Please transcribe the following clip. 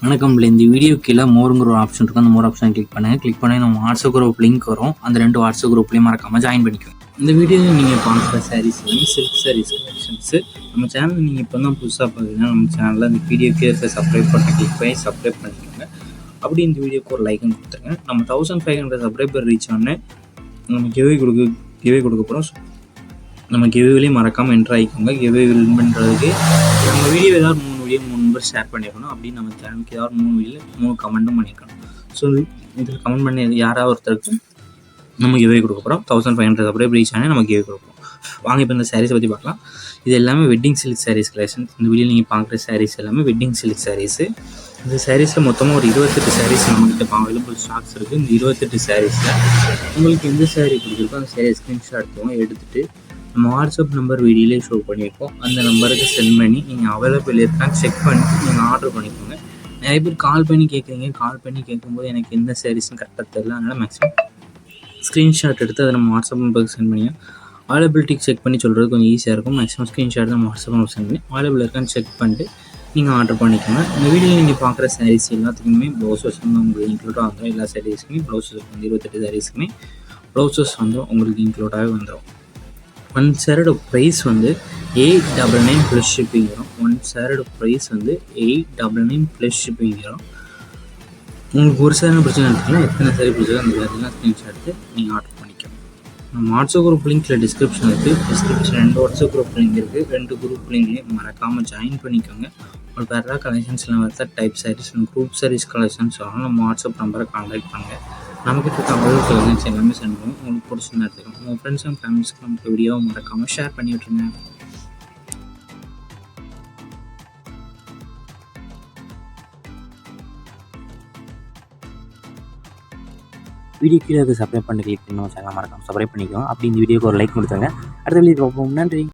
வணக்கம். இந்த வீடியோ கீழே மோருங்கிற ஒரு ஆப்ஷன் இருக்கும். அந்த மோர் ஆப்ஷனை கிளிக் பண்ணி நம்ம வாட்ஸ்அப் குரூப் லிங்க் வரும். அந்த 2 வாட்ஸ்அப் குரூப்லேயும் மறக்காமல் ஜாயின் பண்ணிக்கோங்க. இந்த வீடியோவில் நீங்கள் பார்க்குற சாரீஸ் வந்து சில்க் சாரீஸ் கலெக்ஷன்ஸு. நம்ம சேனல் நீங்கள் இப்போ தான் புதுசாக பார்த்தீங்கன்னா நம்ம சேனலில் அந்த வீடியோ கீழே சப்ஸ்கிரைப் பண்ண கிளிக் பண்ணி சப்ஸ்கிரைப் பண்ணிக்கோங்க. அப்படி இந்த வீடியோக்கு ஒரு லைக்கும் கொடுத்துருங்க. நம்ம 1500 சப்ஸ்கிரைபர் ரீச் ஆனே நம்ம கிவே கொடுக்க போகிறோம். நம்ம கிவேவிலையும் மறக்காமல் என்ட்ரு ஆகிக்கோங்க. கிவே வின் பண்ணுறதுக்கு நம்ம வீடியோ ஏதாவது 3 வீடியோ 3 நம்பர் ஷேர் பண்ணியிருக்கணும். அப்படின்னு நம்ம சேனலுக்கு ஏதாவது 3 வீடியோவில் 3 கமெண்ட்டும் பண்ணியிருக்கணும். ஸோ இதில் கமெண்ட் பண்ணி யாராவது ஒருத்தருக்கு நம்ம கிவே கொடுக்க போகிறோம். 1500 சப்ஸ்கிரைபர் ரீச் ஆனால் நம்ம கிவே கொடுப்போம். வாங்க இப்போ இந்த சாரீஸை பற்றி பார்க்கலாம். இது எல்லாமே வெட்டிங் சில்க் சாரீஸ் கலெக்ஷன். இந்த வீடியோ நீங்கள் பார்க்குற சாரீஸ் எல்லாமே வெட்டிங் சில்க் சாரீஸு. இந்த சாரீஸில் மொத்தமாக ஒரு 28 சாரீஸ் நம்மகிட்ட அவைலபிள் ஸ்டாக்ஸ் இருக்குது. இந்த 28 சாரீஸில் உங்களுக்கு எந்த சாரீ பிடிச்சிருக்கோ அந்த சாரீ ஸ்க்ரீன்ஷாட் எடுத்துகிட்டு நம்ம வாட்ஸ்அப் நம்பர் வீடியோலேயே ஷோ பண்ணியிருக்கோம். அந்த நம்பருக்கு சென்ட் பண்ணி நீங்கள் அவைலபிள் இருக்கான்னு செக் பண்ணி நீங்கள் ஆர்டர் பண்ணிக்கோங்க. நிறைய பேர் கால் பண்ணி கேட்குறீங்க. கால் பண்ணி கேட்கும்போது எனக்கு எந்த சாரீஸ்னு கரெக்டாக தெரியல. அதனால் மேக்ஸிமம் ஸ்க்ரீன்ஷாட் எடுத்து அதை நம்ம வாட்ஸ்அப் நம்பருக்கு சென்ட் பண்ணி அவைலபிலிட்டி செக் பண்ணி சொல்கிறது கொஞ்சம் ஈஸியாக இருக்கும். மேக்ஸிமம் ஸ்க்ரீன்ஷாட் நம்ம வாட்ஸ்அப் நம்பர் சென்ட் பண்ணி அவைலபிள் இருக்கான்னு செக் பண்ணிட்டு நீங்கள் ஆர்டர் பண்ணிக்கோங்க. இந்த வீடியோவில் நீங்கள் பார்க்குற சாரீஸ் எல்லாத்துக்குமே ப்ளவுசஸ் வந்து உங்களுக்கு இன்க்ளூடாக வந்துடும். எல்லா சாரீஸுக்குமே ப்ளவுசஸ் வந்து 28 சாரீஸுக்குமே ப்ளவுசஸ் வந்து உங்களுக்கு இன்க்ளூடாகவே வந்துடும். 1 சேரோட ப்ரைஸ் வந்து 899 ப்ளஸ் ஷிப்பிங் வரும். 1 சேரோட ப்ரைஸ் வந்து 899 ப்ளஸ் ஷிப்பிங் வரும். உங்களுக்கு ஒரு சேரம் பிரச்சனை இருக்குன்னா எத்தனை சாரி பிடிச்சதோ அந்த சாரிலாம் ஸ்க்ரீன்ஷாட் எடுத்து நீங்கள் ஆர்டர் பண்ணிக்கலாம். நம்ம வாட்ஸ்அப் குரூப் லிங்க்கில் டிஸ்கிரிப்ஷன் இருக்குது. டிஸ்கிரிப்ஷன் 2 வாட்ஸ்அப் குரூப் லிங்க் இருக்குது. 2 குரூப் லிங்க்லேயும் மறக்காமல் ஜாயின் பண்ணிக்கோங்க. உங்களுக்கு வேறு ஏதாவது கலெக்ஷன்ஸ்லாம் வேறு type saris group saris collections வரணும். நம்ம வாட்ஸ்அப் நம்பரை கான்டாக்ட் பண்ணுங்கள். நமக்கு தமிழ் கலெக்ஷன்ஸ் எல்லாமே சென்ட் பண்ணுவோம். உங்களுக்கு பிடிச்சிருந்தா எடுத்துக்கோங்க. உங்கள் ஃப்ரெண்ட்ஸ் அண்ட் ஃபேமிலிஸ்க்கு நமக்கு வீடியோவை மறக்காமல் ஷேர் பண்ணி விட்டுருங்க. வீடியோ கீழே சப்ஸ்கிரைப் பண்ணி கிளிக் பண்ணி சேனல் மறக்காமல் சப்ஸ்கிரைப் பண்ணிக்கோங்க. அப்படி இந்த வீடியோக்கு ஒரு லைக் கொடுத்துருங்க. அடுத்த வீடியோ பார்ப்போம். நன்றி.